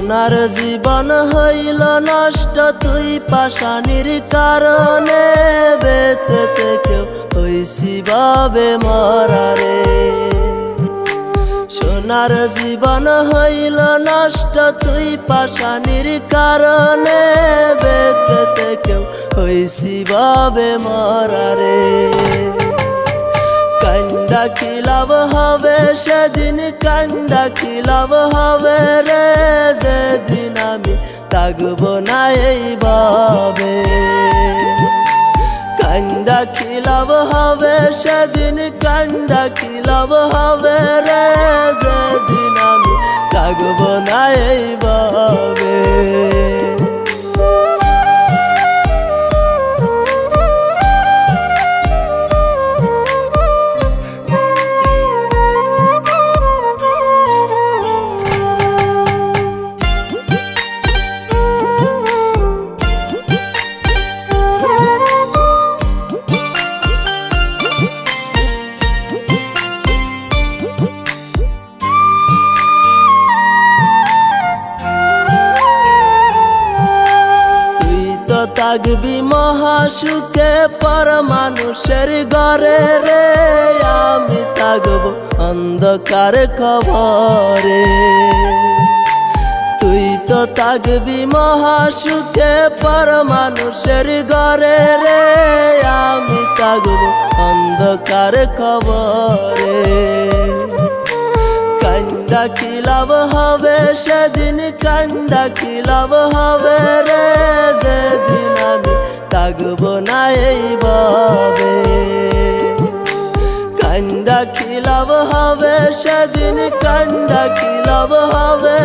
সোনার জীবন হইল নষ্ট তুই পাশানির কারণে, বেঁচে থেকেও হইছি ভাবে মরারে। সোনার জীবন হইল নষ্ট তুই পাশানির কারণে, বেঁচে থেকেও হইছি ভাবে মরারে। কান্দা কি লাভ হবে সেদিন, কান্দা কি লাভ হবে রে, যেদিন আমি থাকব না এইভাবে। কান্দা কি লাভ হবে সেদিন, কান্দা কি লাভ হবে রে, যেদিন আমি থাকব না এইভাবে। থাকবি মহাসুখে পর মানুষের ঘরে রে, আমি থাকব অন্ধকার কবরে। তুই তো থাকবি মহাসুখে পর মানুষের ঘরে রে, আমি থাকব অন্ধকার কবরে। কান্দা কি লাভ হবে সেদিন, কান্দা কি লাভ হবে রে, যেদিন আমি থাকব না এইভাবে। কান্দা কি লাভ হবে সেদিন, কান্দা কি লাভ হবে